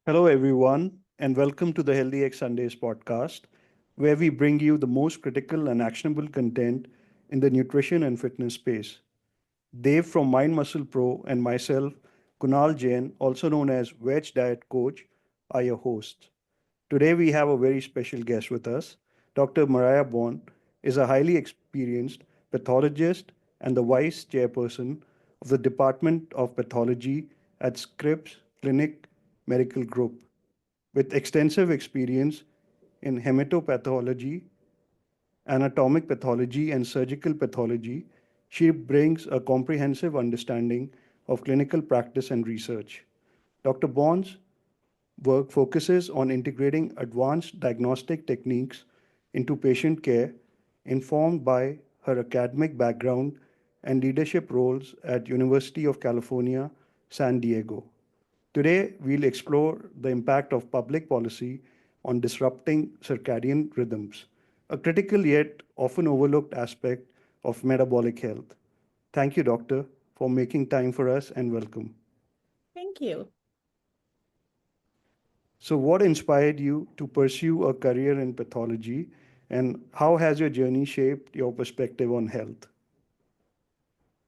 Hello, everyone, and welcome to the Healthy X Sundays podcast, where we bring you the most critical and actionable content in the nutrition and fitness space. Dave from Mind Muscle Pro and myself, Kunal Jain, also known as Veg Diet Coach, are your hosts. Today, we have a very special guest with us. Dr. Mariah Baughn is a highly experienced pathologist and the vice chairperson of the Department of Pathology at Scripps Clinic Medical Group. With extensive experience in hematopathology, anatomic pathology, and surgical pathology, she brings a comprehensive understanding of clinical practice and research. Dr. Bond's work focuses on integrating advanced diagnostic techniques into patient care, informed by her academic background and leadership roles at University of California, San Diego. Today, we'll explore the impact of public policy on disrupting circadian rhythms, a critical yet often overlooked aspect of metabolic health. Thank you, Doctor, for making time for us and welcome. Thank you. So, what inspired you to pursue a career in pathology, and how has your journey shaped your perspective on health?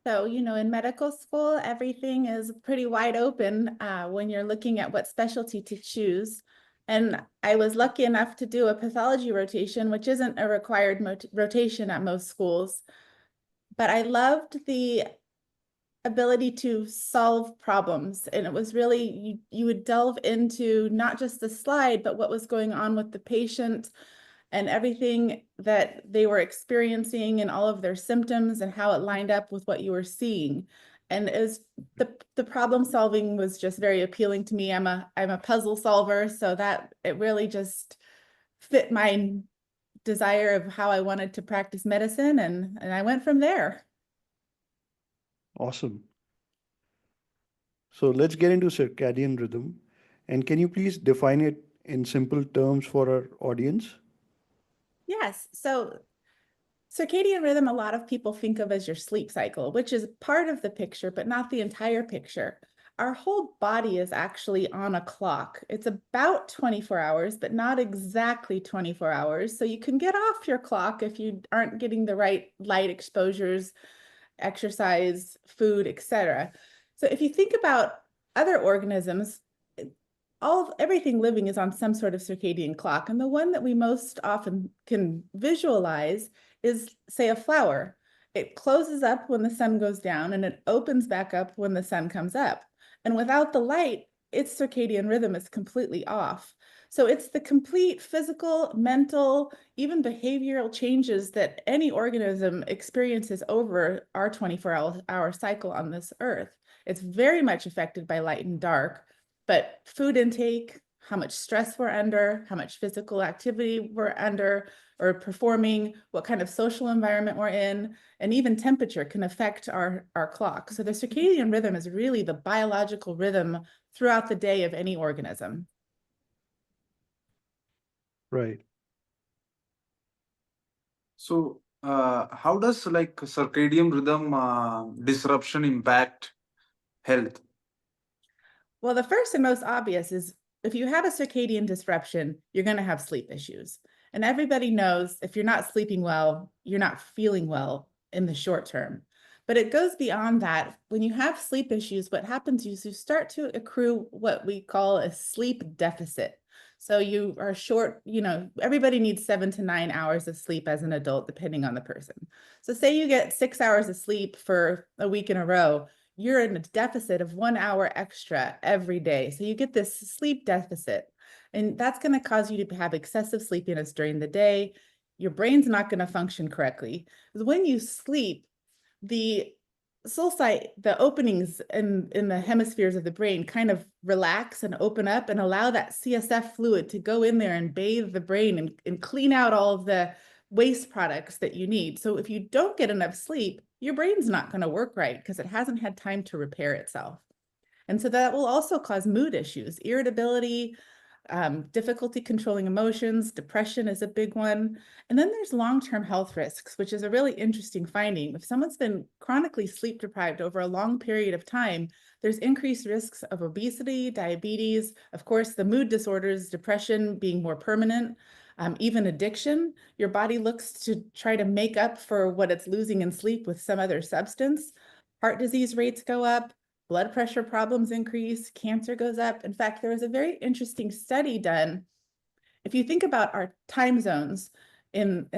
So, in medical school, everything is pretty wide open when you're looking at what specialty to choose. And I was lucky enough to do a pathology rotation, which isn't a required rotation at most schools. But I loved the ability to solve problems. And it was really, you would delve into not just the slide, but what was going on with the patient and everything that they were experiencing and all of their symptoms and how it lined up with what you were seeing. And it was the problem solving was just very appealing to me. I'm a puzzle solver, so that it really just fit my desire of how I wanted to practice medicine, and I went from there. Awesome. So, let's get into circadian rhythm. And can you please define it in simple terms for our audience? Yes. So circadian rhythm, a lot of people think of as your sleep cycle, which is part of the picture, but not the entire picture. Our whole body is actually on a clock. It's about 24 hours, but not exactly 24 hours. So you can get off your clock if you aren't getting the right light exposures, exercise, food, etc. So if you think about other organisms, everything living is on some sort of circadian clock. And the one that we most often can visualize is, say, a flower. It closes up when the sun goes down and it opens back up when the sun comes up. And without the light, its circadian rhythm is completely off. So it's the complete physical, mental, even behavioral changes that any organism experiences over our 24-hour cycle on this earth. It's very much affected by light and dark. But food intake, how much stress we're under, how much physical activity we're under or performing, what kind of social environment we're in, and even temperature can affect our clock. So the circadian rhythm is really the biological rhythm throughout the day of any organism. Right. So, how does circadian rhythm disruption impact health? Well, the first and most obvious is if you have a circadian disruption, you're going to have sleep issues. And everybody knows if you're not sleeping well, you're not feeling well in the short term. But it goes beyond that. When you have sleep issues, what happens is you start to accrue what we call a sleep deficit. So you are short, everybody needs 7 to 9 hours of sleep as an adult, depending on the person. So say you get 6 hours of sleep for a week in a row, you're in a deficit of 1 hour extra every day. So you get this sleep deficit, and that's going to cause you to have excessive sleepiness during the day. Your brain's not going to function correctly. When you sleep, the sulci, the openings in the hemispheres of the brain kind of relax and open up and allow that CSF fluid to go in there and bathe the brain and clean out all of the waste products that you need. So if you don't get enough sleep, your brain's not going to work right because it hasn't had time to repair itself. And so that will also cause mood issues, irritability, difficulty controlling emotions, depression is a big one. And then there's long-term health risks, which is a really interesting finding. If someone's been chronically sleep deprived over a long period of time, there's increased risks of obesity, diabetes, of course, the mood disorders, depression being more permanent, even addiction. Your body looks to try to make up for what it's losing in sleep with some other substance. Heart disease rates go up, blood pressure problems increase, cancer goes up. In fact, there was a very interesting study done. If you think about our time zones in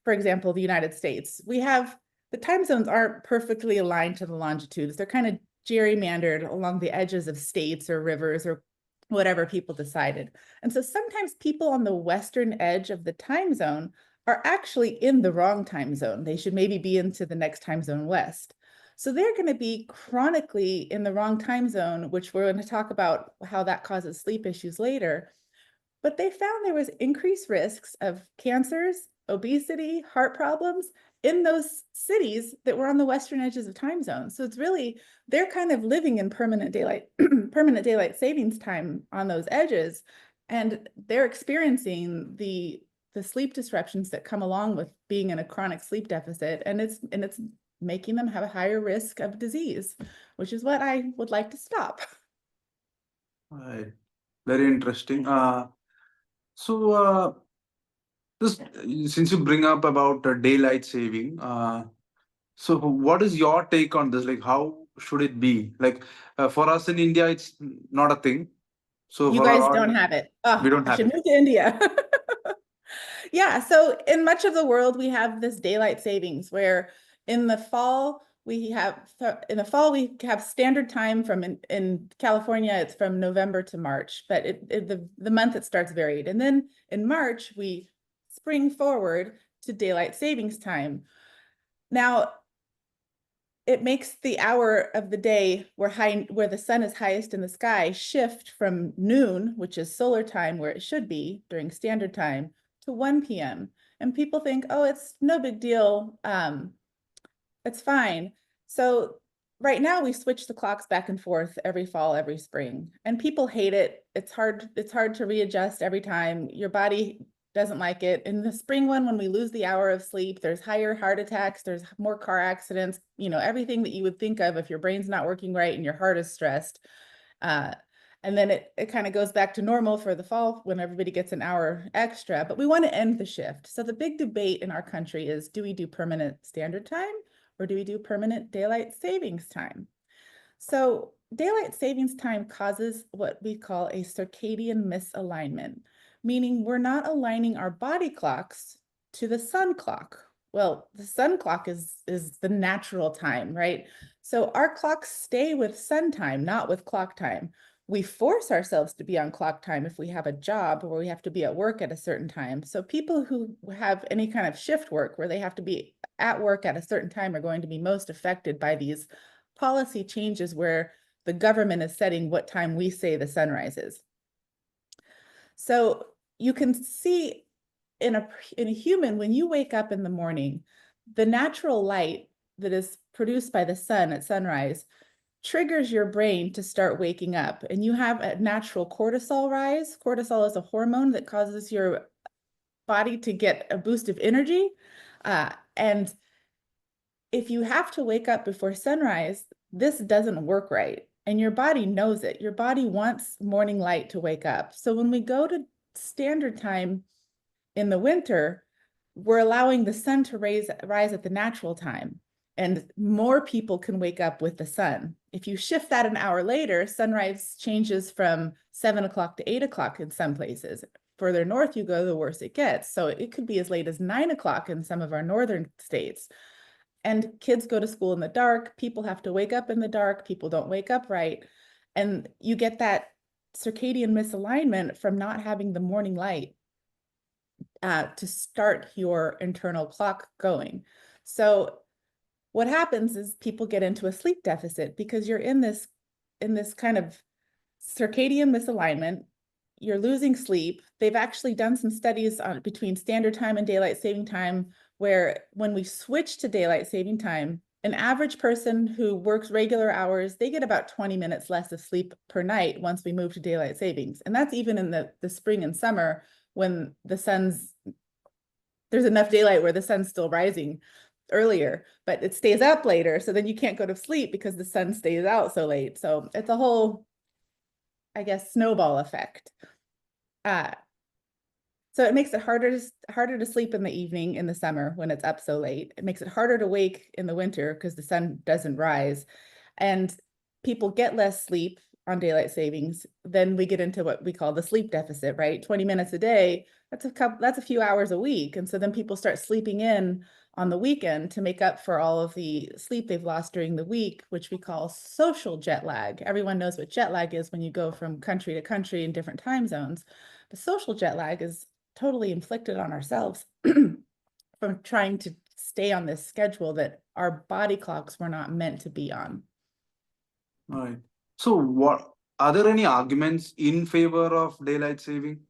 for example, the United States, we have the time zones aren't perfectly aligned to the longitudes. They're kind of gerrymandered along the edges of states or rivers or whatever people decided. And so sometimes people on the western edge of the time zone are actually in the wrong time zone. They should maybe be into the next time zone west. So they're going to be chronically in the wrong time zone, which we're going to talk about how that causes sleep issues later. But they found there was increased risks of cancers, obesity, heart problems in those cities that were on the western edges of time zones. So it's really, they're kind of living in permanent daylight savings time on those edges, and they're experiencing the sleep disruptions that come along with being in a chronic sleep deficit, and it's making them have a higher risk of disease, which is what I would like to stop. Right. Very interesting. This, since you bring up about daylight saving, so what is your take on this? Like, how should it be? Like, for us in India, it's not a thing. So You for guys our don't audience, have it. we Oh, don't I have should it. move to India. Yeah, so in much of the world, we have this daylight savings where in the fall, we have standard time from in California, it's from November to March, but the month it starts varied. And then in March, we spring forward to daylight savings time. Now, it makes the hour of the day where the sun is highest in the sky shift from noon, which is solar time where it should be during standard time, to 1 p.m. And people think, oh, it's no big deal. It's fine. So right now we switch the clocks back and forth every fall, every spring, and people hate it. It's hard to readjust every time. Your body doesn't like it. In the spring one, when we lose the hour of sleep, there's higher heart attacks, there's more car accidents, everything that you would think of if your brain's not working right and your heart is stressed. And then it kind of goes back to normal for the fall when everybody gets an hour extra, but we want to end the shift. So the big debate in our country is, do we do permanent standard time or do we do permanent daylight savings time? So daylight savings time causes what we call a circadian misalignment, meaning we're not aligning our body clocks to the sun clock. Well, the sun clock is the natural time, right? So our clocks stay with sun time, not with clock time. We force ourselves to be on clock time if we have a job or we have to be at work at a certain time. So people who have any kind of shift work where they have to be at work at a certain time are going to be most affected by these policy changes where the government is setting what time we say the sun rises. So you can see in a human, when you wake up in the morning, the natural light that is produced by the sun at sunrise triggers your brain to start waking up, and you have a natural cortisol rise. Cortisol is a hormone that causes your body to get a boost of energy. And if you have to wake up before sunrise, this doesn't work right. And your body knows it. Your body wants morning light to wake up. So when we go to standard time in the winter, we're allowing the sun to rise at the natural time, and more people can wake up with the sun. If you shift that an hour later, sunrise changes from 7 o'clock to 8 o'clock in some places. Further north you go, the worse it gets. So it could be as late as 9 o'clock in some of our northern states. And kids go to school in the dark. People have to wake up in the dark. People don't wake up right. And you get that circadian misalignment from not having the morning light to start your internal clock going. So what happens is people get into a sleep deficit because you're in this kind of circadian misalignment. You're losing sleep. They've actually done some studies on between standard time and daylight saving time, where when we switch to daylight saving time, an average person who works regular hours, they get about 20 minutes less of sleep per night once we move to daylight savings. And that's even in the spring and summer when there's enough daylight where the sun's still rising. earlier, but it stays up later. So then you can't go to sleep because the sun stays out so late. So it's a whole, I guess, snowball effect. So it makes it harder to sleep in the evening in the summer when it's up so late. It makes it harder to wake in the winter because the sun doesn't rise. And people get less sleep on daylight savings. Then we get into what we call the sleep deficit, right? 20 minutes a day, that's a few hours a week. And so then people start sleeping in on the weekend to make up for all of the sleep they've lost during the week, which we call social jet lag. Everyone knows what jet lag is when you go from country to country in different time zones. The social jet lag is totally inflicted on ourselves from trying to stay on this schedule that our body clocks were not meant to be on. All right. So what are there any arguments in favor of daylight saving?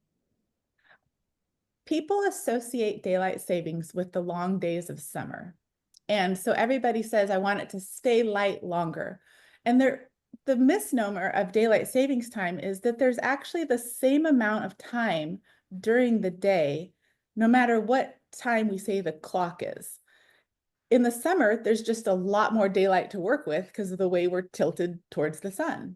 People associate daylight savings with the long days of summer. And so everybody says, I want it to stay light longer. And the misnomer of daylight savings time is that there's actually the same amount of time during the day, no matter what time we say the clock is. In the summer, there's just a lot more daylight to work with because of the way we're tilted towards the sun.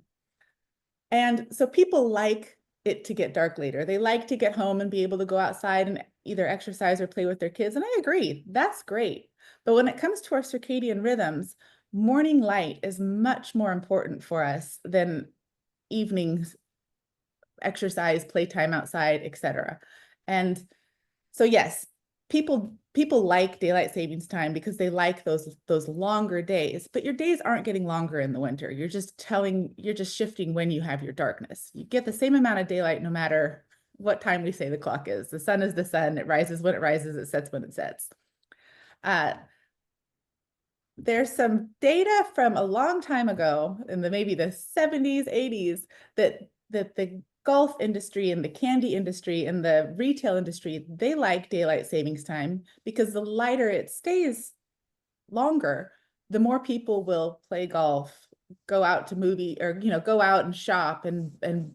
And so people like it to get dark later. They like to get home and be able to go outside and either exercise or play with their kids. And I agree, that's great. But when it comes to our circadian rhythms, morning light is much more important for us than evenings, exercise, playtime outside, etc. And so yes, people like daylight savings time because they like those longer days, but your days aren't getting longer in the winter. You're just shifting when you have your darkness. You get the same amount of daylight no matter what time we say the clock is. The sun is the sun, it rises when it rises, it sets when it sets. There's some data from a long time ago in maybe the 70s, 80s that the golf industry and the candy industry and the retail industry, they like daylight savings time because the lighter it stays longer, the more people will play golf, go out to movie or, go out and shop and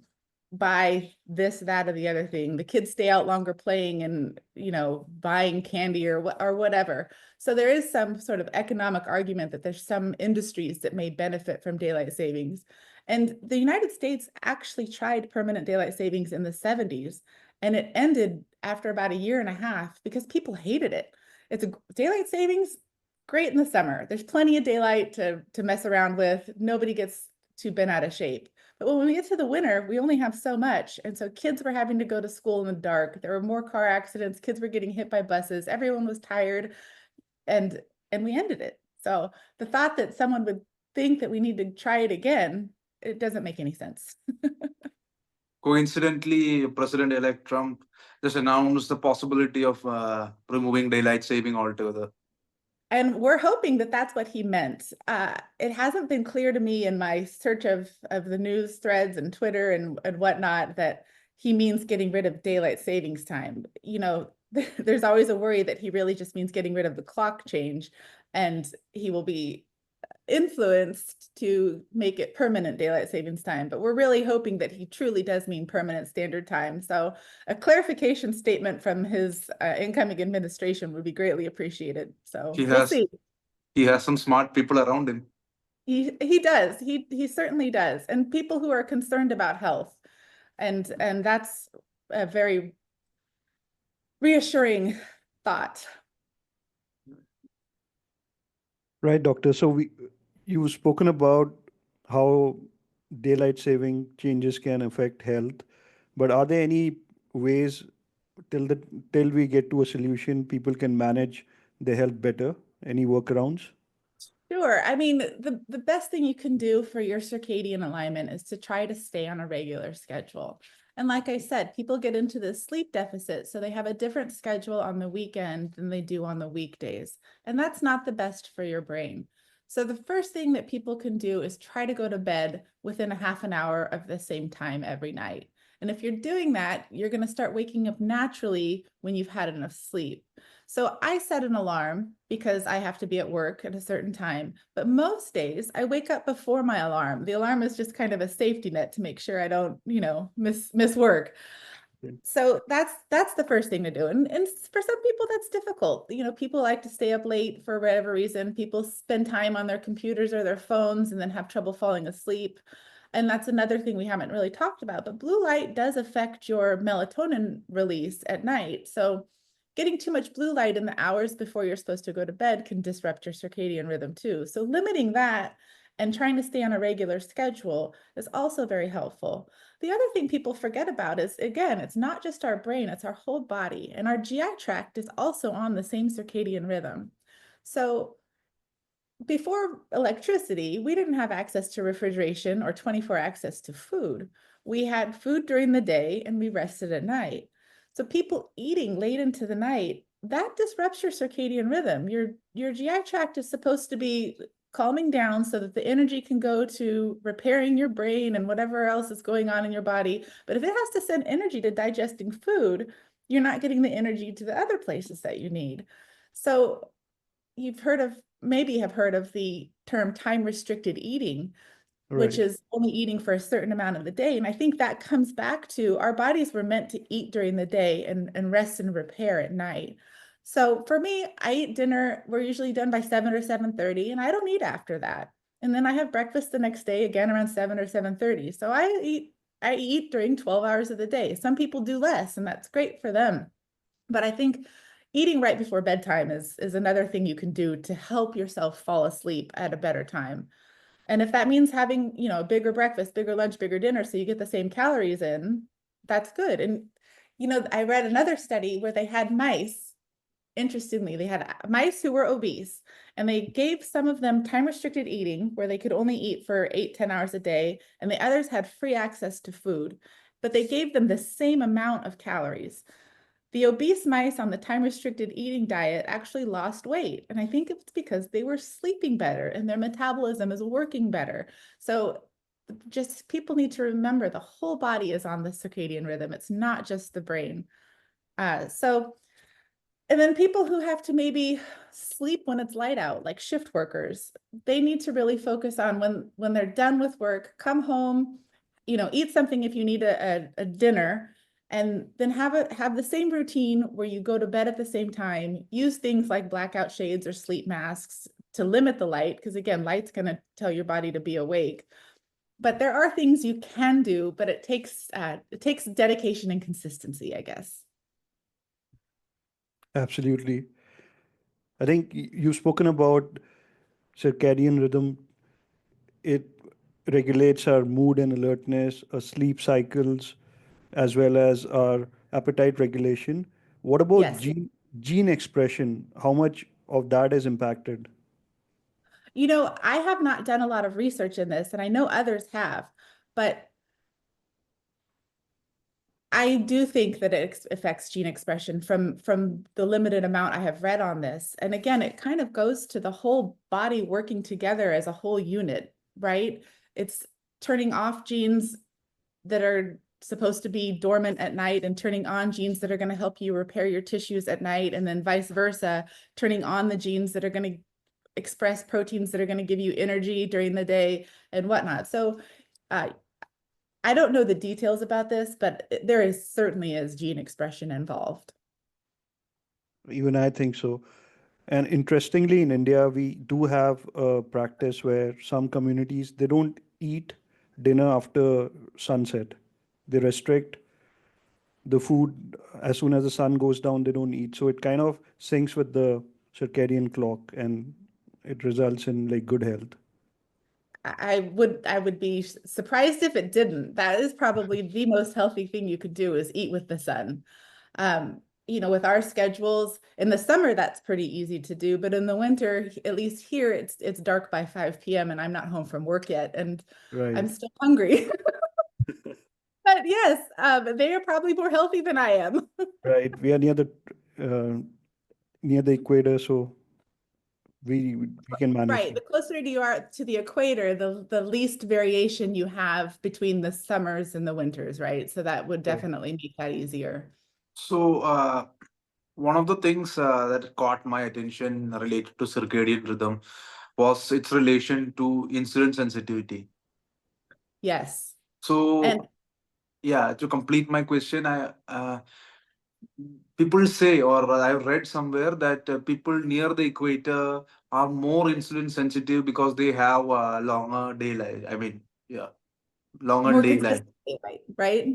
buy this, that, or the other thing. The kids stay out longer playing and, buying candy or whatever. So there is some sort of economic argument that there's some industries that may benefit from daylight savings. And the United States actually tried permanent daylight savings in the 70s, and it ended after about a year and a half because people hated it. It's a daylight savings, great in the summer. There's plenty of daylight to mess around with. Nobody gets too bent out of shape. But when we get to the winter, we only have so much. And so kids were having to go to school in the dark. There were more car accidents. Kids were getting hit by buses. Everyone was tired. And we ended it. So the thought that someone would think that we need to try it again, it doesn't make any sense. Coincidentally, President-elect Trump just announced the possibility of removing daylight saving altogether. And we're hoping that that's what he meant. It hasn't been clear to me in my search of the news threads and Twitter and whatnot that he means getting rid of daylight savings time. There's always a worry that he really just means getting rid of the clock change, and he will be influenced to make it permanent daylight savings time. But we're really hoping that he truly does mean permanent standard time. So a clarification statement from his incoming administration would be greatly appreciated. So we'll see. He has some smart people around him. He does. He certainly does. And people who are concerned about health. And that's a very reassuring thought. Right, doctor. So you've spoken about how daylight saving changes can affect health, but are there any ways till we get to a solution people can manage their health better? Any workarounds? Sure. I mean, the best thing you can do for your circadian alignment is to try to stay on a regular schedule. And like I said, people get into this sleep deficit, so they have a different schedule on the weekend than they do on the weekdays. And that's not the best for your brain. So the first thing that people can do is try to go to bed within a half an hour of the same time every night. And if you're doing that, you're going to start waking up naturally when you've had enough sleep. So I set an alarm because I have to be at work at a certain time, but most days I wake up before my alarm. The alarm is just kind of a safety net to make sure I don't, miss work. So that's the first thing to do. And for some people that's difficult. You know, people like to stay up late for whatever reason. People spend time on their computers or their phones and then have trouble falling asleep. And that's another thing we haven't really talked about. But blue light does affect your melatonin release at night. So getting too much blue light in the hours before you're supposed to go to bed can disrupt your circadian rhythm too. So limiting that and trying to stay on a regular schedule is also very helpful. The other thing people forget about is, again, it's not just our brain, it's our whole body. And our GI tract is also on the same circadian rhythm. So before electricity, we didn't have access to refrigeration or 24 access to food. We had food during the day and we rested at night. So people eating late into the night, that disrupts your circadian rhythm. Your GI tract is supposed to be calming down so that the energy can go to repairing your brain and whatever else is going on in your body. But if it has to send energy to digesting food, you're not getting the energy to the other places that you need. So you've maybe have heard of the term time restricted eating, which Right. is only eating for a certain amount of the day. And I think that comes back to our bodies were meant to eat during the day and rest and repair at night. So for me, I eat dinner, we're usually done by 7 or 7:30, and I don't eat after that. And then I have breakfast the next day again around 7 or 7:30. So I eat during 12 hours of the day. Some people do less, and that's great for them. But I think eating right before bedtime is another thing you can do to help yourself fall asleep at a better time. And if that means having, you know, a bigger breakfast, bigger lunch, bigger dinner, so you get the same calories in, that's good. And, you know, I read another study where they had mice. Interestingly, they had mice who were obese and they gave some of them time restricted eating where they could only eat for 8-10 hours a day. And the others had free access to food, but they gave them the same amount of calories. The obese mice on the time restricted eating diet actually lost weight. And I think it's because they were sleeping better and their metabolism is working better. So just people need to remember the whole body is on the circadian rhythm. It's not just the brain. And then people who have to maybe sleep when it's light out, like shift workers, they need to really focus on when they're done with work, come home, you know, eat something if you need a dinner, and then have the same routine where you go to bed at the same time, use things like blackout shades or sleep masks to limit the light, because again, light's going to tell your body to be awake. But there are things you can do, but it takes dedication and consistency, I guess. Absolutely. I think you've spoken about circadian rhythm. It regulates our mood and alertness, our sleep cycles, as well as our appetite regulation. What about Yes. gene expression? How much of that is impacted? You know, I have not done a lot of research in this, and I know others have, but I do think that it affects gene expression from the limited amount I have read on this. And again, it kind of goes to the whole body working together as a whole unit, right? It's turning off genes that are supposed to be dormant at night and turning on genes that are going to help you repair your tissues at night, and then vice versa, turning on the genes that are going to express proteins that are going to give you energy during the day and whatnot. So I don't know the details about this, but there certainly is gene expression involved. Even I think so. And interestingly, in India, we do have a practice where some communities they don't eat dinner after sunset. They restrict the food as soon as the sun goes down. They don't eat, so it kind of syncs with the circadian clock, and it results in like good health. I would be surprised if it didn't. That is probably the most healthy thing you could do is eat with the sun. You know, with our schedules in the summer, that's pretty easy to do, but in the winter, at least here, it's dark by 5 p.m. and I'm not home from work yet, and I'm Right. still hungry. But yes, they are probably more healthy than I am. Right. We are near the equator, so we can manage Right. that. The closer you are to the equator, the least variation you have between the summers and the winters, right? So that would Right. definitely make that easier. So, one of the things that caught my attention related to circadian rhythm was its relation to insulin sensitivity. Yes. And So, yeah, to complete my question, people say, or I've read somewhere that people near the equator are more insulin sensitive because they have longer daylight. I mean, yeah, longer More daylight. consistent daylight, right?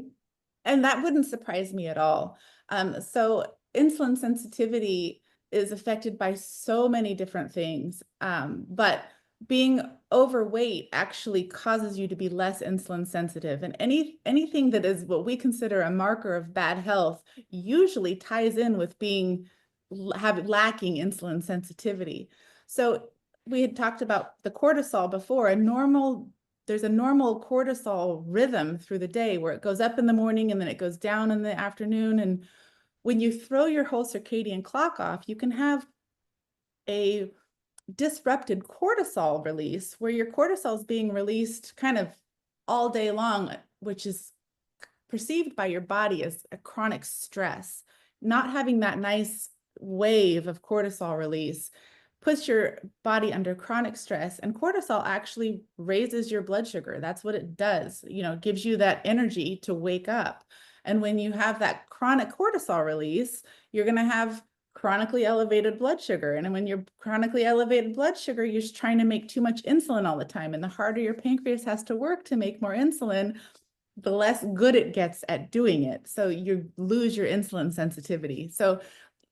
And that wouldn't surprise me at all. So insulin sensitivity is affected by so many different things, but being overweight actually causes you to be less insulin sensitive. And anything that is what we consider a marker of bad health usually ties in with being lacking insulin sensitivity. So we had talked about the cortisol before. There's a normal cortisol rhythm through the day where it goes up in the morning and then it goes down in the afternoon. And when you throw your whole circadian clock off, you can have a disrupted cortisol release where your cortisol is being released kind of all day long, which is perceived by your body as a chronic stress. Not having that nice wave of cortisol release puts your body under chronic stress, and cortisol actually raises your blood sugar. That's what it does. Gives you that energy to wake up. And when you have that chronic cortisol release, you're going to have chronically elevated blood sugar. And when you're chronically elevated blood sugar, you're just trying to make too much insulin all the time. And the harder your pancreas has to work to make more insulin, the less good it gets at doing it. So you lose your insulin sensitivity. So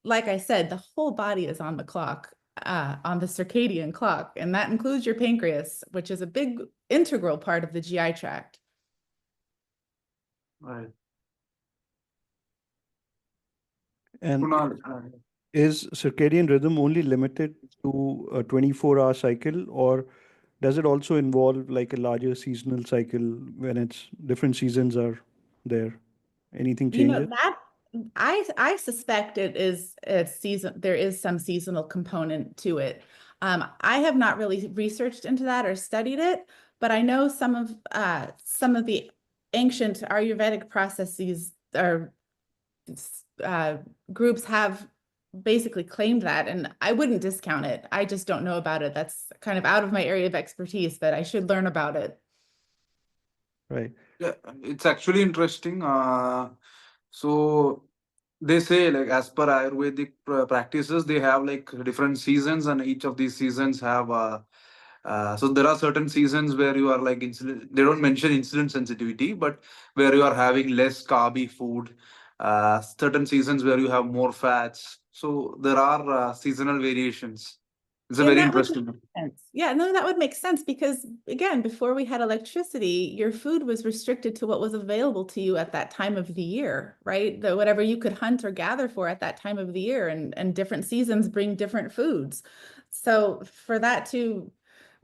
like I said, the whole body is on the clock, on the circadian clock, and that includes your pancreas, which is a big integral part of the GI tract. Right. And Kunal, is circadian rhythm only limited to a 24-hour cycle, or does it also involve like a larger seasonal cycle when it's different seasons are there? Anything changes? That I suspect it is a season. There is some seasonal component to it. I have not really researched into that or studied it, but I know some of the ancient Ayurvedic processes or groups have basically claimed that, and I wouldn't discount it. I just don't know about it. That's kind of out of my area of expertise, but I should learn about it. Right. yeah, it's actually interesting. So they say, like, as per Ayurvedic practices, they have like different seasons, and each of these seasons have so there are certain seasons where you are like insulin. They don't mention insulin sensitivity, but where you are having less carby food. Certain seasons where you have more fats. So there are seasonal variations. It's a And very that would make interesting. sense. Yeah, no, that would make sense because, again, before we had electricity, your food was restricted to what was available to you at that time of the year, right? Whatever you could hunt or gather for at that time of the year, and different seasons bring different foods. So for that to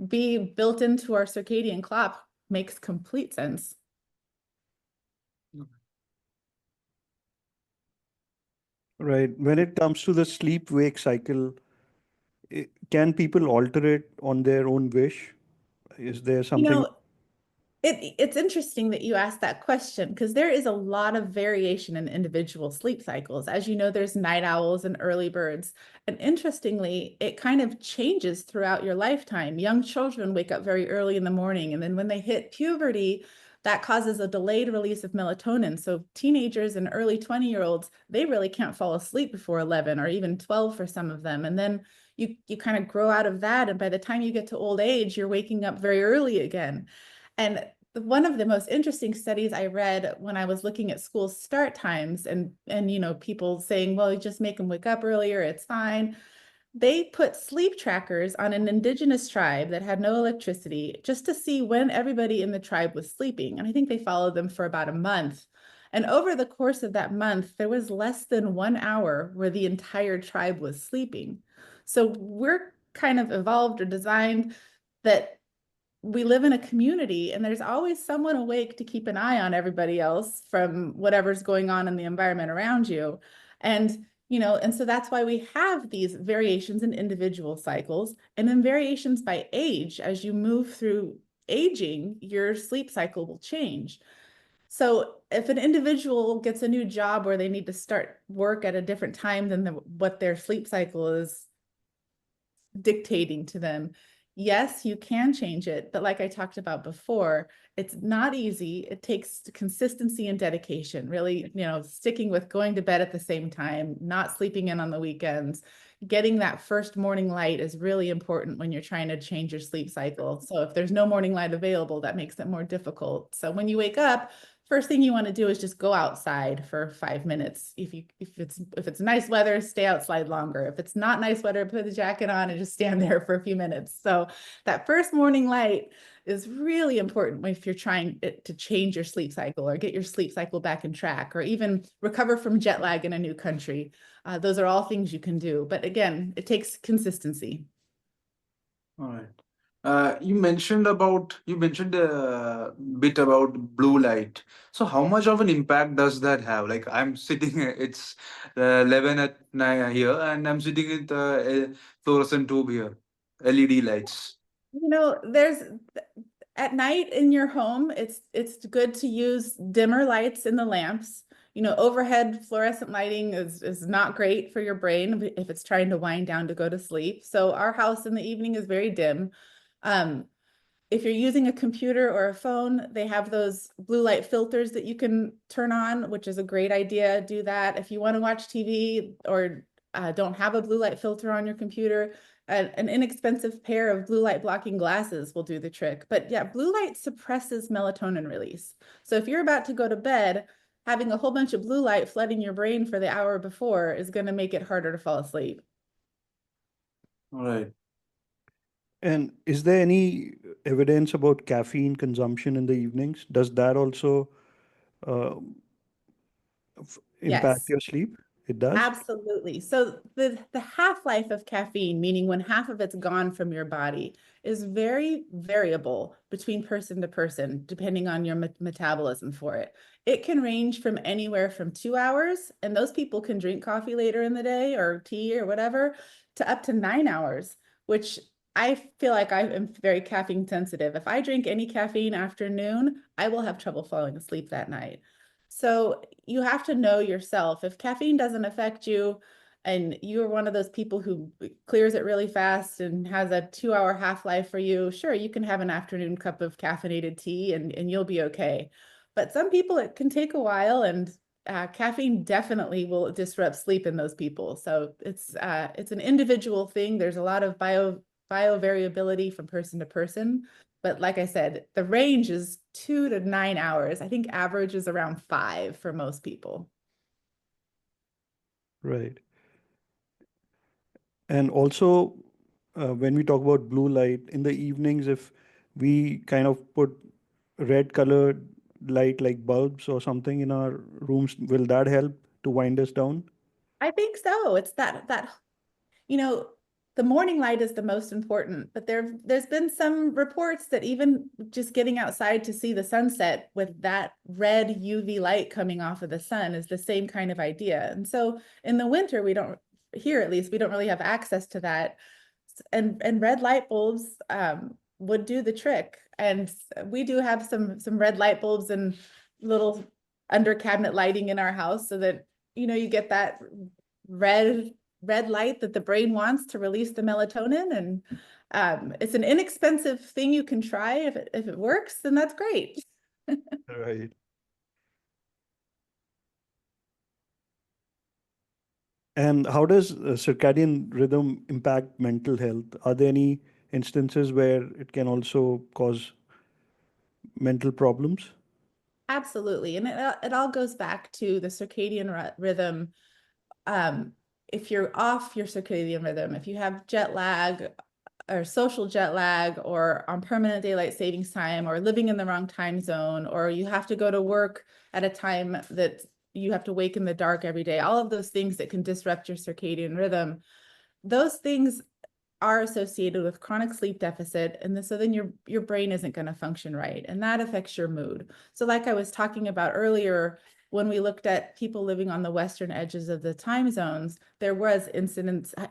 be built into our circadian clock makes complete sense. Right. When it comes to the sleep-wake cycle, can people alter it on their own wish? Is there You something? know, it's interesting that you asked that question because there is a lot of variation in individual sleep cycles. As you know, there's night owls and early birds. And interestingly, it kind of changes throughout your lifetime. Young children wake up very early in the morning, and then when they hit puberty, that causes a delayed release of melatonin. So teenagers and early 20-year-olds, they really can't fall asleep before 11 or even 12 for some of them. And then you kind of grow out of that. And by the time you get to old age, you're waking up very early again. And one of the most interesting studies I read when I was looking at school start times and people saying, well, you just make them wake up earlier, it's fine. They put sleep trackers on an indigenous tribe that had no electricity just to see when everybody in the tribe was sleeping. And I think they followed them for about a month. And over the course of that month, there was less than 1 hour where the entire tribe was sleeping. So we're kind of evolved or designed that we live in a community and there's always someone awake to keep an eye on everybody else from whatever's going on in the environment around you. And so that's why we have these variations in individual cycles and then variations by age. As you move through aging, your sleep cycle will change. So if an individual gets a new job where they need to start work at a different time than what their sleep cycle is dictating to them, yes, you can change it, but like I talked about before, it's not easy. It takes consistency and dedication, really, sticking with going to bed at the same time, not sleeping in on the weekends. Getting that first morning light is really important when you're trying to change your sleep cycle. So if there's no morning light available, that makes it more difficult. So when you wake up, first thing you want to do is just go outside for 5 minutes. If it's nice weather, stay outside longer. If it's not nice weather, put a jacket on and just stand there for a few minutes. So that first morning light is really important if you're trying to change your sleep cycle or get your sleep cycle back in track, or even recover from jet lag in a new country. Those are all things you can do. But again, it takes consistency. All right. You mentioned a bit about blue light. So how much of an impact does that have? Like I'm sitting, it's 11 at night here, and I'm sitting with a fluorescent tube here, LED lights. There's at night in your home, it's good to use dimmer lights in the lamps. Overhead fluorescent lighting is not great for your brain if it's trying to wind down to go to sleep. So our house in the evening is very dim. If you're using a computer or a phone, they have those blue light filters that you can turn on, which is a great idea. Do that. If you want to watch TV or don't have a blue light filter on your computer, an inexpensive pair of blue light blocking glasses will do the trick. But yeah, blue light suppresses melatonin release. So if you're about to go to bed, having a whole bunch of blue light flooding your brain for the hour before is going to make it harder to fall asleep. All right. And is there any evidence about caffeine consumption in the evenings? Does that also uh, impact Yes. your sleep? It does? Absolutely. So the half-life of caffeine, meaning when half of it's gone from your body, is very variable between person to person, depending on your metabolism for it. It can range from anywhere from 2 hours, and those people can drink coffee later in the day or tea or whatever, to up to 9 hours, which I feel like I am very caffeine sensitive. If I drink any caffeine after noon, I will have trouble falling asleep that night. So you have to know yourself. If caffeine doesn't affect you and you're one of those people who clears it really fast and has a 2-hour half-life for you, sure, you can have an afternoon cup of caffeinated tea and you'll be okay. But some people, it can take a while, and caffeine definitely will disrupt sleep in those people. So it's an individual thing. There's a lot of bio variability from person to person. But like I said, the range is 2 to 9 hours. I think average is around 5 for most people. Right. And also, when we talk about blue light in the evenings, if we kind of put red colored light like bulbs or something in our rooms, will that help to wind us down? I think so. It's that the morning light is the most important, but there's been some reports that even just getting outside to see the sunset with that red UV light coming off of the sun is the same kind of idea. And so in the winter, here at least, we don't really have access to that. And red light bulbs would do the trick. And we do have some red light bulbs and little under cabinet lighting in our house so that you get that red light that the brain wants to release the melatonin. And it's an inexpensive thing you can try. If it works, then that's great. Right. And how does circadian rhythm impact mental health? Are there any instances where it can also cause mental problems? Absolutely. And it all goes back to the circadian rhythm. If you're off your circadian rhythm, if you have jet lag or social jet lag or on permanent daylight savings time or living in the wrong time zone, or you have to go to work at a time that you have to wake in the dark every day, all of those things that can disrupt your circadian rhythm, those things are associated with chronic sleep deficit. And so then your brain isn't going to function right. And that affects your mood. So like I was talking about earlier, when we looked at people living on the western edges of the time zones, there was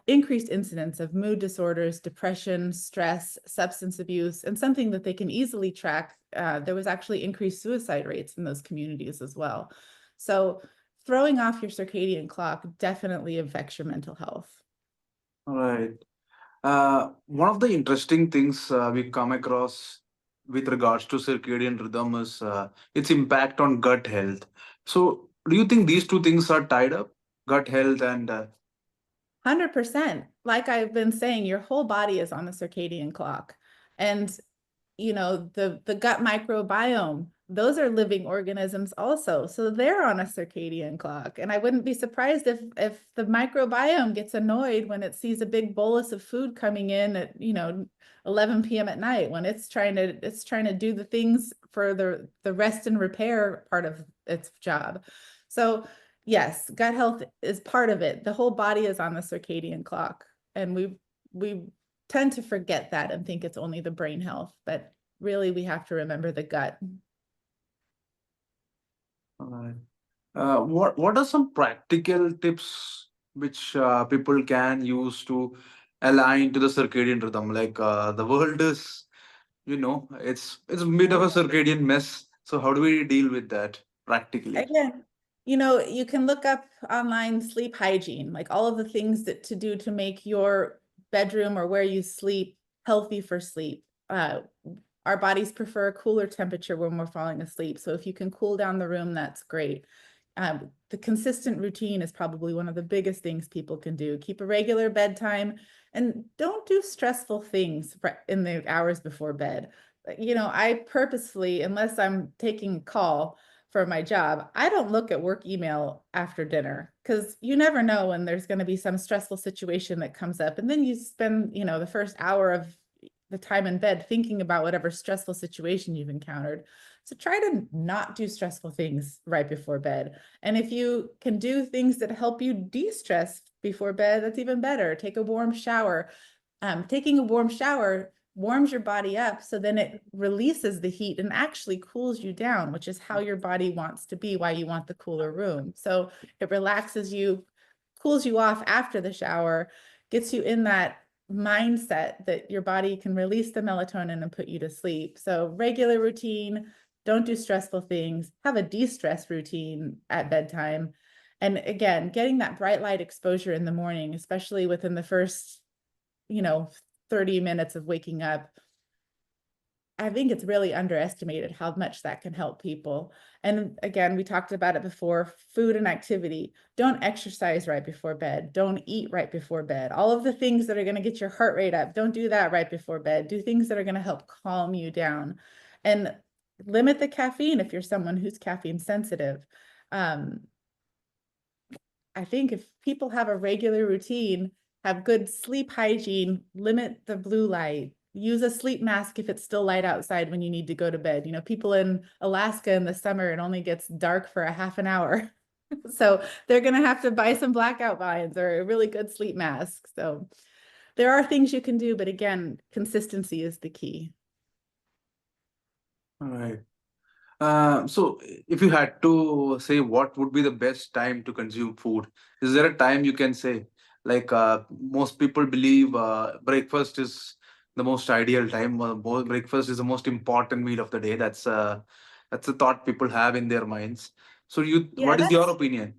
increased incidence of mood disorders, depression, stress, substance abuse, and something that they can easily track. There was actually increased suicide rates in those communities as well. So throwing off your circadian clock definitely affects your mental health. All right. One of the interesting things we come across with regards to circadian rhythm is its impact on gut health. So, do you think these two things are tied up? Gut health and 100%. Like I've been saying, your whole body is on the circadian clock. And the gut microbiome, those are living organisms also. So they're on a circadian clock. And I wouldn't be surprised if the microbiome gets annoyed when it sees a big bolus of food coming in at 11 p.m. at night, when it's trying to do the things for the rest and repair part of its job. So yes, gut health is part of it. The whole body is on the circadian clock. And we tend to forget that and think it's only the brain health, but really we have to remember the gut. what are some practical tips which people can use to align to the circadian rhythm? Like the world is, it's a bit of a circadian mess. So how do we deal with that practically? Again, you can look up online sleep hygiene, like all of the things that to do to make your bedroom or where you sleep healthy for sleep. Our bodies prefer a cooler temperature when we're falling asleep. So if you can cool down the room, that's great. The consistent routine is probably one of the biggest things people can do. Keep a regular bedtime and don't do stressful things in the hours before bed. I purposefully, unless I'm taking a call for my job, I don't look at work email after dinner, because you never know when there's going to be some stressful situation that comes up. And then you spend, the first hour of the time in bed thinking about whatever stressful situation you've encountered. So try to not do stressful things right before bed. And if you can do things that help you de-stress before bed, that's even better. Take a warm shower. Taking a warm shower warms your body up, so then it releases the heat and actually cools you down, which is how your body wants to be, why you want the cooler room. So it relaxes you, cools you off after the shower, gets you in that mindset that your body can release the melatonin and put you to sleep. So regular routine, don't do stressful things, have a de-stress routine at bedtime. And again, getting that bright light exposure in the morning, especially within the first 30 minutes of waking up, I think it's really underestimated how much that can help people. And again, we talked about it before, food and activity. Don't exercise right before bed. Don't eat right before bed. All of the things that are going to get your heart rate up, don't do that right before bed. Do things that are going to help calm you down. And limit the caffeine if you're someone who's caffeine sensitive. I think if people have a regular routine, have good sleep hygiene, limit the blue light, use a sleep mask if it's still light outside when you need to go to bed. People in Alaska in the summer, it only gets dark for a half an hour. So they're going to have to buy some blackout blinds or a really good sleep mask. So there are things you can do, but again, consistency is the key. All right. So if you had to say what would be the best time to consume food, is there a time you can say? Like most people believe breakfast is the most ideal time. Breakfast is the most important meal of the day. That's a thought people have in their minds. So Yeah, what is your opinion?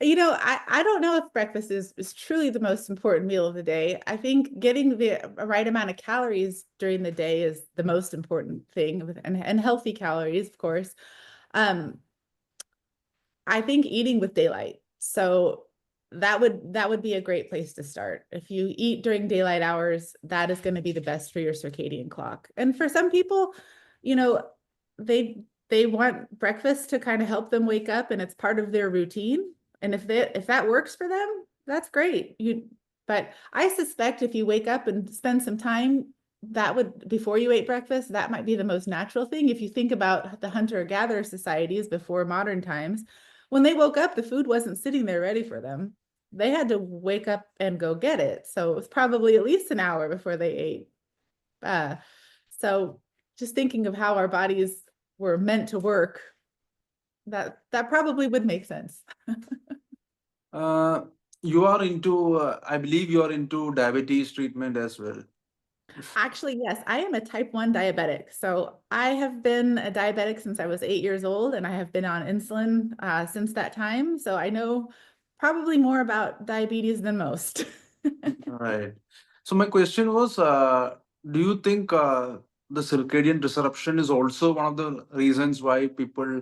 I don't know if breakfast is truly the most important meal of the day. I think getting the right amount of calories during the day is the most important thing, and healthy calories, of course. I think eating with daylight. So that would be a great place to start. If you eat during daylight hours, that is going to be the best for your circadian clock. And for some people, they want breakfast to kind of help them wake up, and it's part of their routine. And if that works for them, that's great. But I suspect if you wake up and spend some time before you ate breakfast, that might be the most natural thing. If you think about the hunter-gatherer societies before modern times, when they woke up, the food wasn't sitting there ready for them. They had to wake up and go get it. So it was probably at least an hour before they ate. So just thinking of how our bodies were meant to work, that probably would make sense. You are into, I believe you are into diabetes treatment as well. Actually, yes, I am a type 1 diabetic. So I have been a diabetic since I was 8 years old, and I have been on insulin since that time. So I know probably more about diabetes than most. Right. So my question was, do you think the circadian disruption is also one of the reasons why people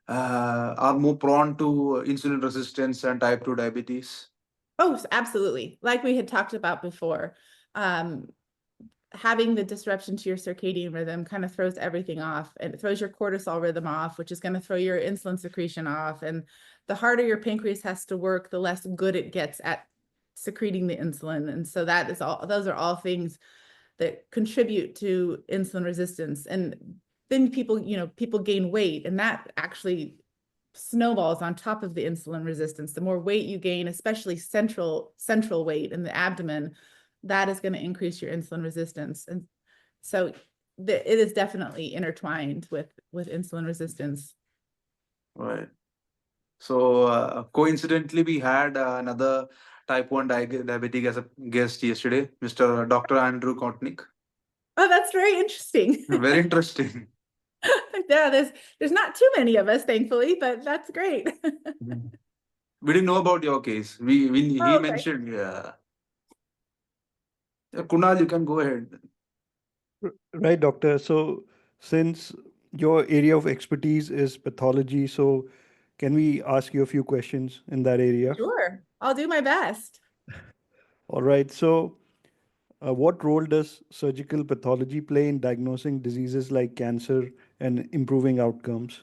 are more prone to insulin resistance and type 2 diabetes? Oh, absolutely. Like we had talked about before, having the disruption to your circadian rhythm kind of throws everything off, and it throws your cortisol rhythm off, which is going to throw your insulin secretion off. And the harder your pancreas has to work, the less good it gets at secreting the insulin. And so that is all, those are all things that contribute to insulin resistance. And then people gain weight, and that actually snowballs on top of the insulin resistance. The more weight you gain, especially central weight in the abdomen, that is going to increase your insulin resistance. And so it is definitely intertwined with insulin resistance. Right. So coincidentally, we had another type 1 diabetic as a guest yesterday, Mr. Dr. Andrew Kotnick. Oh, that's very interesting. Very interesting. Yeah, there's not too many of us, thankfully, but that's great. We didn't know about your case. He Oh, okay. mentioned, yeah. Kunal, you can go ahead. Right, doctor. So, since your area of expertise is pathology, so can we ask you a few questions in that area? Sure, I'll do my best. All right. So, what role does surgical pathology play in diagnosing diseases like cancer and improving outcomes?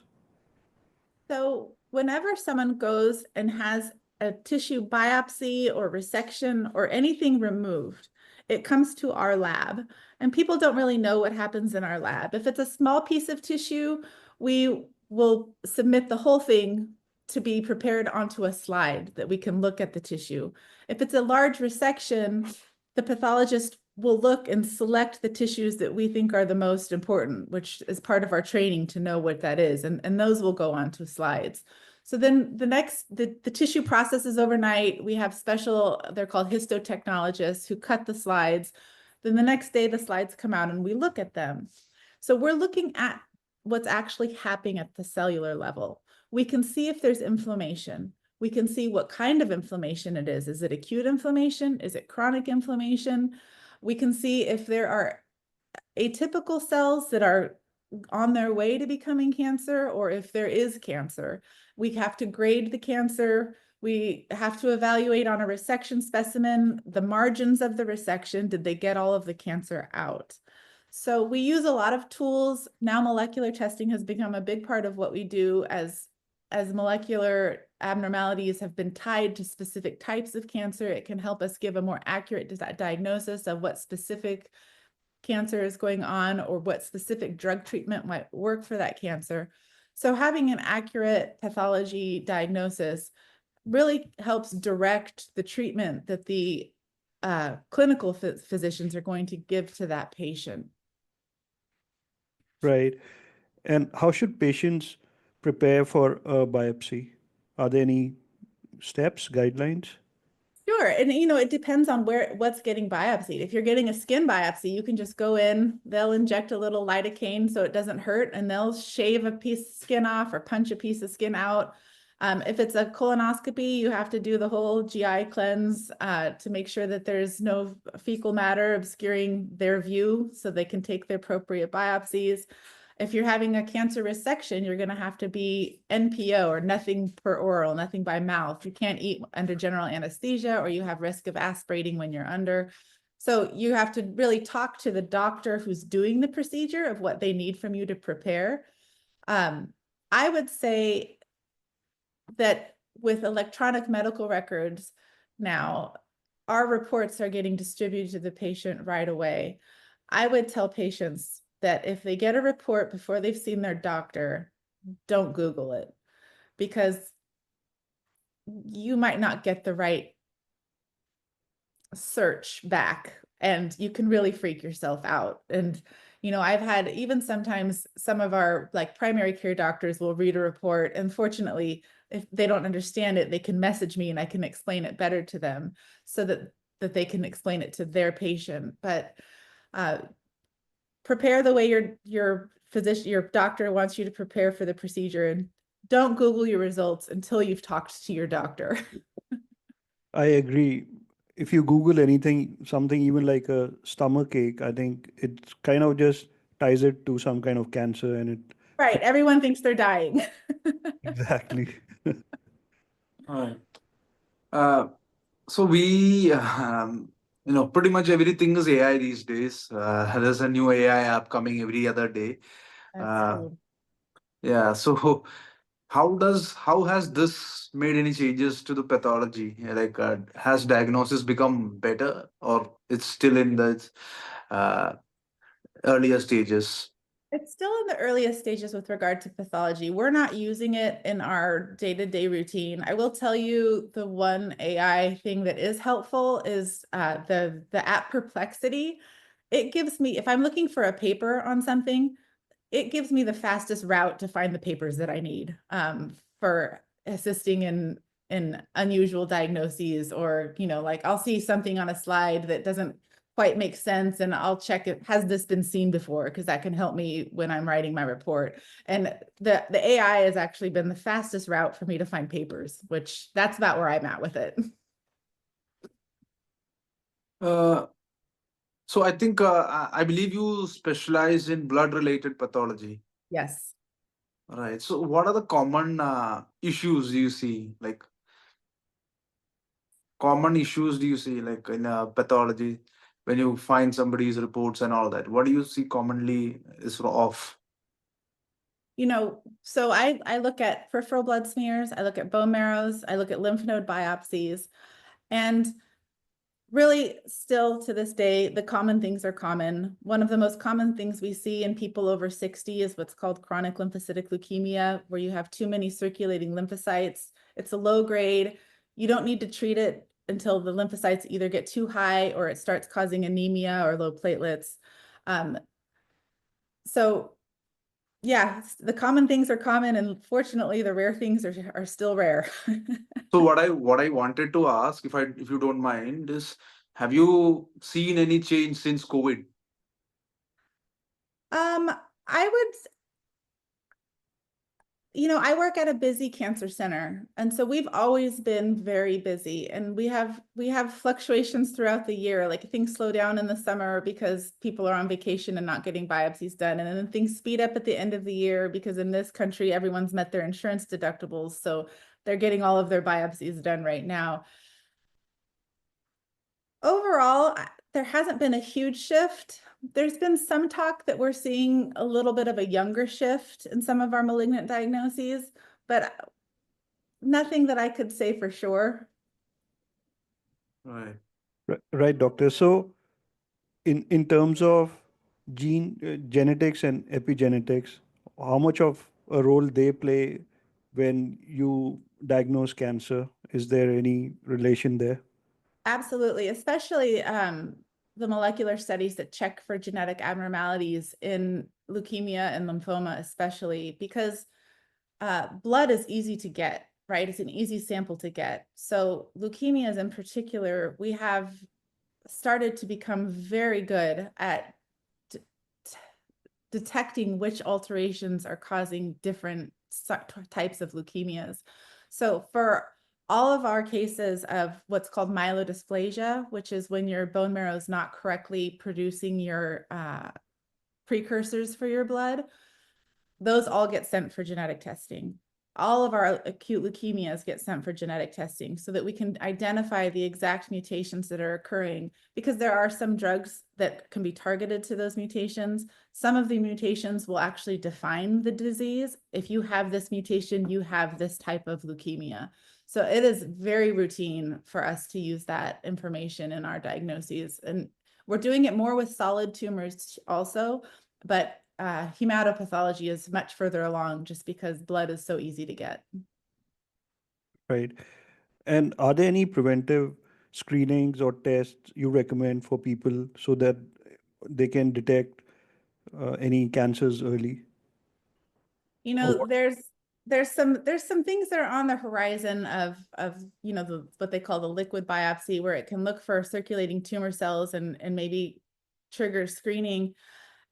So whenever someone goes and has a tissue biopsy or resection or anything removed, it comes to our lab, and people don't really know what happens in our lab. If it's a small piece of tissue, we will submit the whole thing to be prepared onto a slide that we can look at the tissue. If it's a large resection, the pathologist will look and select the tissues that we think are the most important, which is part of our training to know what that is. And those will go onto slides. So then the tissue processes overnight. We have they're called histotechnologists who cut the slides. Then the next day the slides come out and we look at them. So we're looking at what's actually happening at the cellular level. We can see if there's inflammation. We can see what kind of inflammation it is. Is it acute inflammation? Is it chronic inflammation? We can see if there are atypical cells that are on their way to becoming cancer, or if there is cancer. We have to grade the cancer. We have to evaluate on a resection specimen the margins of the resection. Did they get all of the cancer out? So we use a lot of tools. Now molecular testing has become a big part of what we do, as molecular abnormalities have been tied to specific types of cancer. It can help us give a more accurate diagnosis of what specific cancer is going on or what specific drug treatment might work for that cancer. So having an accurate pathology diagnosis really helps direct the treatment that the clinical physicians are going to give to that patient. Right. And how should patients prepare for a biopsy? Are there any steps, guidelines? Sure. And it depends on what's getting biopsied. If you're getting a skin biopsy, you can just go in, they'll inject a little lidocaine so it doesn't hurt, and they'll shave a piece of skin off or punch a piece of skin out. If it's a colonoscopy, you have to do the whole GI cleanse to make sure that there's no fecal matter obscuring their view so they can take the appropriate biopsies. If you're having a cancer resection, you're going to have to be NPO, or nothing per oral, nothing by mouth. You can't eat under general anesthesia, or you have risk of aspirating when you're under. So you have to really talk to the doctor who's doing the procedure of what they need from you to prepare. I would say that with electronic medical records now, our reports are getting distributed to the patient right away. I would tell patients that if they get a report before they've seen their doctor, don't Google it, because you might not get the right search back and you can really freak yourself out. And, I've had, even sometimes some of our primary care doctors will read a report. And fortunately, if they don't understand it, they can message me and I can explain it better to them so that they can explain it to their patient. But prepare the way your doctor wants you to prepare for the procedure, and don't Google your results until you've talked to your doctor. I agree. if you Google anything, something even like a stomach ache, I think it kind of just ties it to some kind of cancer, and it Right. Everyone thinks they're dying. exactly. All right. Uh, so we, pretty much everything is AI these days. There's a new AI app coming every other day. That's Uh, true. yeah. So how has this made any changes to the pathology? Like, has diagnosis become better, or it's still in the uh, earlier stages? It's still in the earliest stages with regard to pathology. We're not using it in our day-to-day routine. I will tell you the one AI thing that is helpful is the app Perplexity. It gives me, if I'm looking for a paper on something, it gives me the fastest route to find the papers that I need for assisting in unusual diagnoses, or, like I'll see something on a slide that doesn't quite make sense, and I'll check it, has this been seen before? Because that can help me when I'm writing my report. And the AI has actually been the fastest route for me to find papers, which that's about where I'm at with it. Uh, so I think I believe you specialize in blood-related pathology. Yes. Right. So what are the common issues you see? Like common issues do you see like in pathology when you find somebody's reports and all that? What do you see commonly is off? So I look at peripheral blood smears, I look at bone marrows, I look at lymph node biopsies, and really still to this day, the common things are common. One of the most common things we see in people over 60 is what's called chronic lymphocytic leukemia, where you have too many circulating lymphocytes. It's a low grade. You don't need to treat it until the lymphocytes either get too high or it starts causing anemia or low platelets. So yeah, the common things are common, and fortunately the rare things are still rare. So what I wanted to ask, if you don't mind, is have you seen any change since COVID? I would, I work at a busy cancer center, and so we've always been very busy, and we have fluctuations throughout the year. Like things slow down in the summer because people are on vacation and not getting biopsies done, and then things speed up at the end of the year because in this country everyone's met their insurance deductibles, so they're getting all of their biopsies done right now. Overall, there hasn't been a huge shift. There's been some talk that we're seeing a little bit of a younger shift in some of our malignant diagnoses, but nothing that I could say for sure. Right. Right, doctor. So in terms of genetics and epigenetics, how much of a role they play when you diagnose cancer? Is there any relation there? Absolutely, especially the molecular studies that check for genetic abnormalities in leukemia and lymphoma, especially because blood is easy to get, right? It's an easy sample to get. So leukemias in particular, we have started to become very good at detecting which alterations are causing different types of leukemias. So for all of our cases of what's called myelodysplasia, which is when your bone marrow is not correctly producing your precursors for your blood, those all get sent for genetic testing. All of our acute leukemias get sent for genetic testing so that we can identify the exact mutations that are occurring, because there are some drugs that can be targeted to those mutations. Some of the mutations will actually define the disease. If you have this mutation, you have this type of leukemia. So it is very routine for us to use that information in our diagnoses. And we're doing it more with solid tumors also, but hematopathology is much further along just because blood is so easy to get. Right. And are there any preventive screenings or tests you recommend for people so that they can detect any cancers early? Or what? There's some things that are on the horizon of what they call the liquid biopsy, where it can look for circulating tumor cells and maybe trigger screening.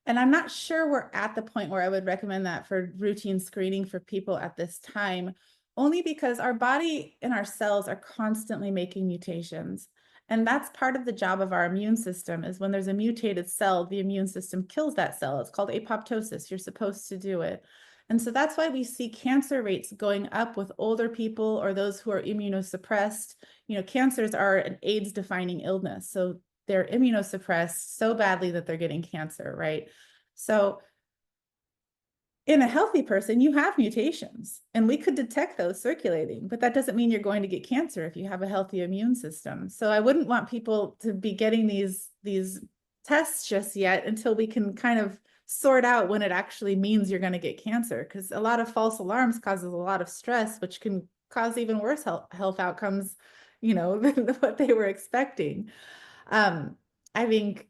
And I'm not sure we're at the point where I would recommend that for routine screening for people at this time, only because our body and our cells are constantly making mutations. And that's part of the job of our immune system, is when there's a mutated cell, the immune system kills that cell. It's called apoptosis. You're supposed to do it. And so that's why we see cancer rates going up with older people or those who are immunosuppressed. You know, cancers are an AIDS-defining illness. So they're immunosuppressed so badly that they're getting cancer, right? So in a healthy person, you have mutations, and we could detect those circulating, but that doesn't mean you're going to get cancer if you have a healthy immune system. So I wouldn't want people to be getting these tests just yet until we can kind of sort out when it actually means you're going to get cancer, because a lot of false alarms causes a lot of stress, which can cause even worse health outcomes, you know, than what they were expecting. I think,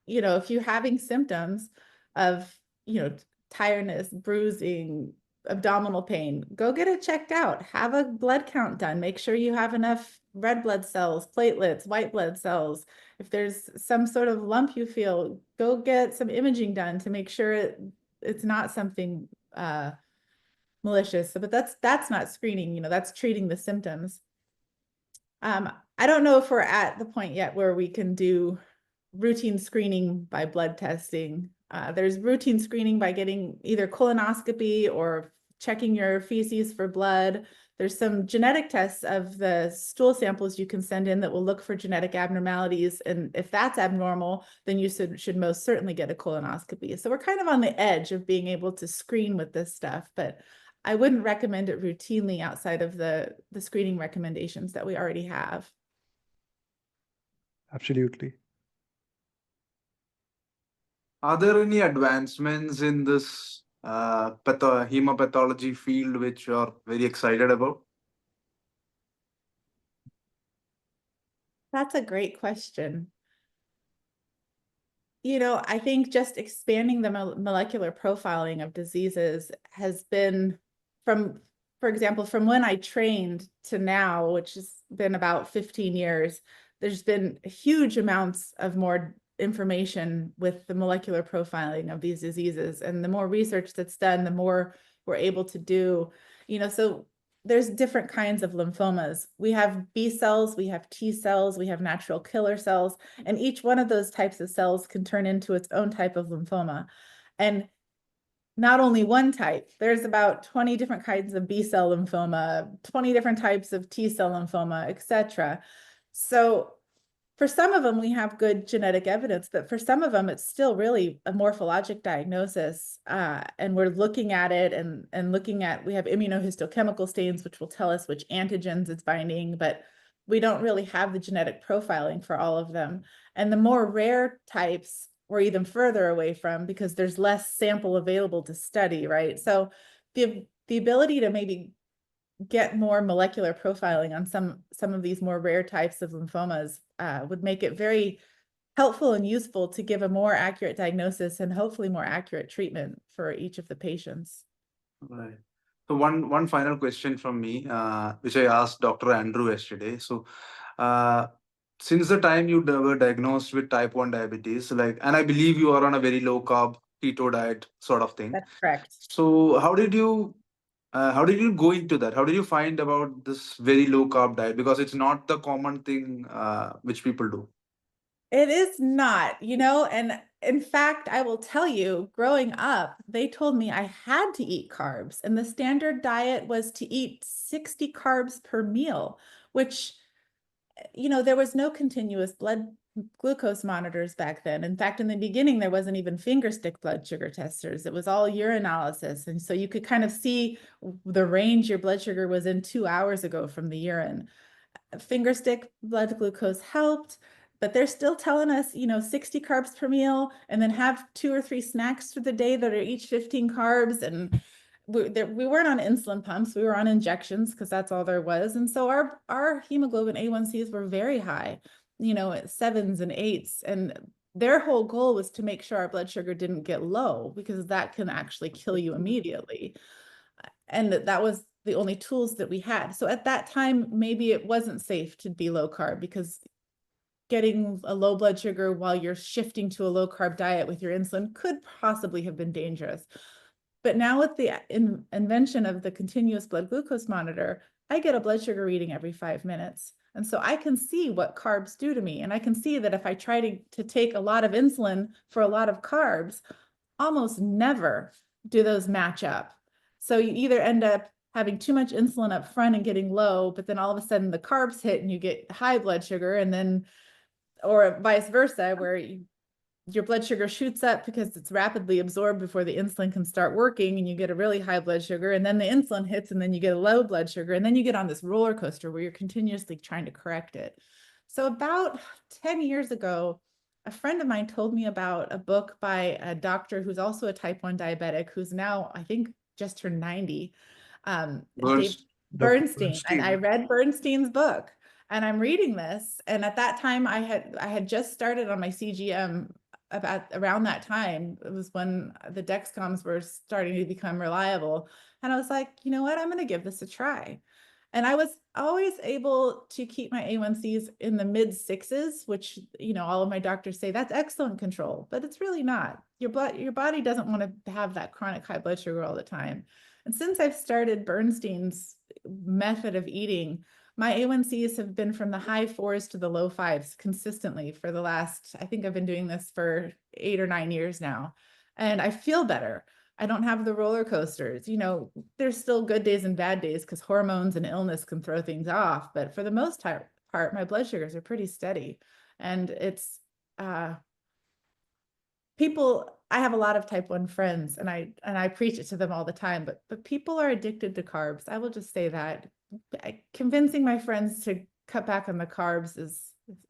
you know, if you're having symptoms of, you know, tiredness, bruising, abdominal pain, go get it checked out. Have a blood count done. Make sure you have enough red blood cells, platelets, white blood cells. If there's some sort of lump you feel, go get some imaging done to make sure it's not something malicious. But that's not screening, you know, that's treating the symptoms. I don't know if we're at the point yet where we can do routine screening by blood testing. There's routine screening by getting either colonoscopy or checking your feces for blood. There's some genetic tests of the stool samples you can send in that will look for genetic abnormalities. And if that's abnormal, then you should most certainly get a colonoscopy. So we're kind of on the edge of being able to screen with this stuff, but I wouldn't recommend it routinely outside of the screening recommendations that we already have. Absolutely. Are there any advancements in this hemapathology field which you are very excited about? That's a great question. You know, I think just expanding the molecular profiling of diseases has been for example, from when I trained to now, which has been about 15 years, there's been huge amounts of more information with the molecular profiling of these diseases. And the more research that's done, the more we're able to do, you know, so there's different kinds of lymphomas. We have B cells, we have T cells, we have natural killer cells, and each one of those types of cells can turn into its own type of lymphoma. And not only one type, there's about 20 different kinds of B cell lymphoma, 20 different types of T cell lymphoma, etc. So for some of them, we have good genetic evidence, but for some of them, it's still really a morphologic diagnosis. And we're looking at it and looking at, we have immunohistochemical stains, which will tell us which antigens it's binding, but we don't really have the genetic profiling for all of them. And the more rare types, we're even further away from because there's less sample available to study, right? So the ability to maybe get more molecular profiling on some of these more rare types of lymphomas would make it very helpful and useful to give a more accurate diagnosis and hopefully more accurate treatment for each of the patients. Right. So one final question from me, which I asked Dr. Andrew yesterday. So since the time you were diagnosed with type 1 diabetes, like, and I believe you are on a very low carb keto diet sort of thing. That's correct. So how did you go into that? How did you find about this very low carb diet? Because it's not the common thing which people do. It is not, you know, and in fact, I will tell you, growing up, they told me I had to eat carbs, and the standard diet was to eat 60 carbs per meal, which, you know, there was no continuous blood glucose monitors back then. In fact, in the beginning, there wasn't even finger stick blood sugar testers. It was all urinalysis. And so you could kind of see the range your blood sugar was in 2 hours ago from the urine. Finger stick blood glucose helped, but they're still telling us, you know, 60 carbs per meal, and then have 2 or 3 snacks through the day that are each 15 carbs. And we weren't on insulin pumps, we were on injections because that's all there was. And so our hemoglobin A1Cs were very high, you know, at 7s and 8s. And their whole goal was to make sure our blood sugar didn't get low, because that can actually kill you immediately. And that was the only tools that we had. So at that time, maybe it wasn't safe to be low carb, because getting a low blood sugar while you're shifting to a low carb diet with your insulin could possibly have been dangerous. But now with the invention of the continuous blood glucose monitor, I get a blood sugar reading every 5 minutes. And so I can see what carbs do to me. And I can see that if I try to take a lot of insulin for a lot of carbs, almost never do those match up. So you either end up having too much insulin up front and getting low, but then all of a sudden the carbs hit and you get high blood sugar, and then, or vice versa, where your blood sugar shoots up because it's rapidly absorbed before the insulin can start working, and you get a really high blood sugar, and then the insulin hits, and then you get a low blood sugar, and then you get on this roller coaster where you're continuously trying to correct it. So about 10 years ago, a friend of mine told me about a book by a doctor who's also a type 1 diabetic, who's now, I think, just turned 90. Dave Bernstein. And I read Bernstein's book, and I'm reading this. And at that time, I had just started on my CGM. About around that time, it was when the Dexcoms were starting to become reliable. And I was like, you know what, I'm going to give this a try. And I was always able to keep my A1Cs in the mid 6s, which, all of my doctors say that's excellent control, but it's really not. Your body doesn't want to have that chronic high blood sugar all the time. And since I've started Bernstein's method of eating, my A1Cs have been from the high 4s to the low 5s consistently for the last, I think I've been doing this for 8 or 9 years now. And I feel better. I don't have the roller coasters. There's still good days and bad days because hormones and illness can throw things off. But for the most part, my blood sugars are pretty steady. And it's people, I have a lot of type 1 friends, and I preach it to them all the time, but people are addicted to carbs. I will just say that. Convincing my friends to cut back on the carbs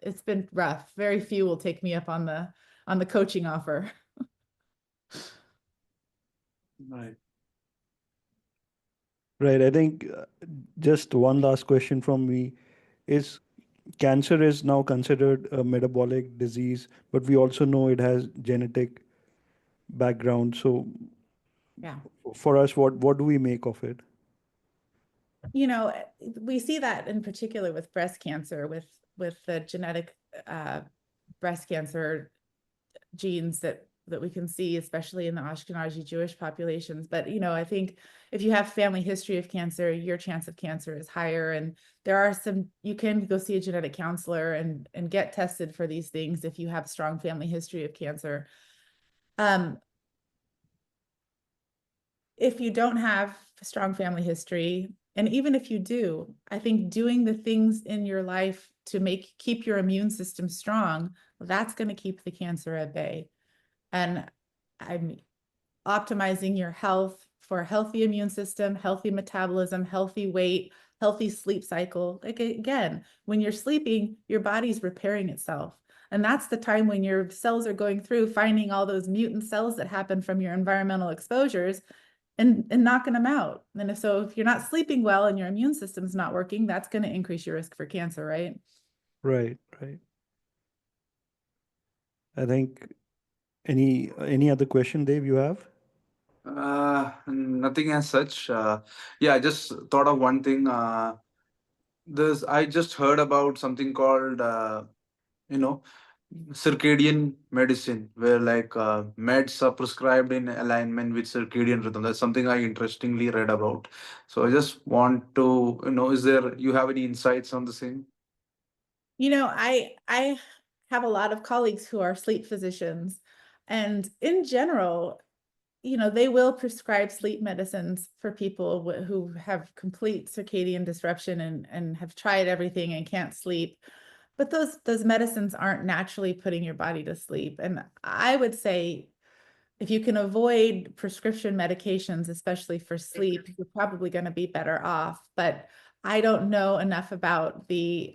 it's been rough. Very few will take me up on the coaching offer. Right. Right. I think just one last question from me is, cancer is now considered a metabolic disease, but we also know it has genetic background. So Yeah. for us, what do we make of it? We see that in particular with breast cancer, with the genetic breast cancer genes that we can see, especially in the Ashkenazi Jewish populations. But, I think if you have family history of cancer, your chance of cancer is higher. And there are you can go see a genetic counselor and get tested for these things if you have strong family history of cancer. If you don't have a strong family history, and even if you do, I think doing the things in your life to keep your immune system strong, that's going to keep the cancer at bay. And I'm optimizing your health for a healthy immune system, healthy metabolism, healthy weight, healthy sleep cycle. Like, again, when you're sleeping, your body's repairing itself. And that's the time when your cells are going through finding all those mutant cells that happen from your environmental exposures and knocking them out. And if you're not sleeping well and your immune system's not working, that's going to increase your risk for cancer, right? Right. I think any other question, Dave, you have? Nothing as such. Yeah, I just thought of one thing. I just heard about something called circadian medicine, where meds are prescribed in alignment with circadian rhythm. That's something I interestingly read about. So I just want to you have any insights on the same? I have a lot of colleagues who are sleep physicians, and in general, they will prescribe sleep medicines for people who have complete circadian disruption and have tried everything and can't sleep. But those medicines aren't naturally putting your body to sleep. And I would say if you can avoid prescription medications, especially for sleep, you're probably going to be better off. But I don't know enough about the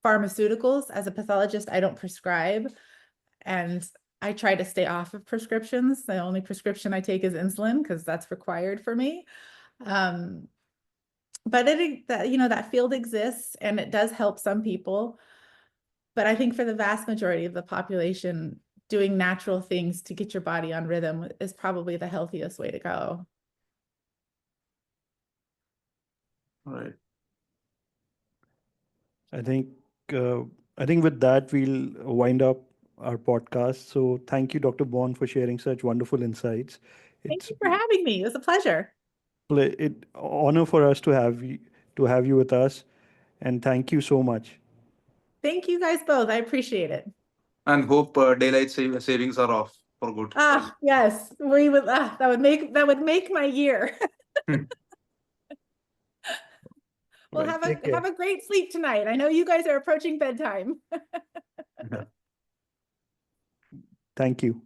pharmaceuticals. As a pathologist, I don't prescribe, and I try to stay off of prescriptions. The only prescription I take is insulin because that's required for me. But that field exists, and it does help some people. But I think for the vast majority of the population, doing natural things to get your body on rhythm is probably the healthiest way to go. All right. I think with that we'll wind up our podcast. So thank you, Dr. Baughn, for sharing such wonderful insights. Thank you for having me. It was a pleasure. It honor for us to have to have you with us. And thank you so much. Thank you guys both. I appreciate it. And hope daylight savings are off for good. Ah, yes, we would. That would make my year. Well, Right, take care. have a great sleep tonight. I know you guys are approaching bedtime. Thank you.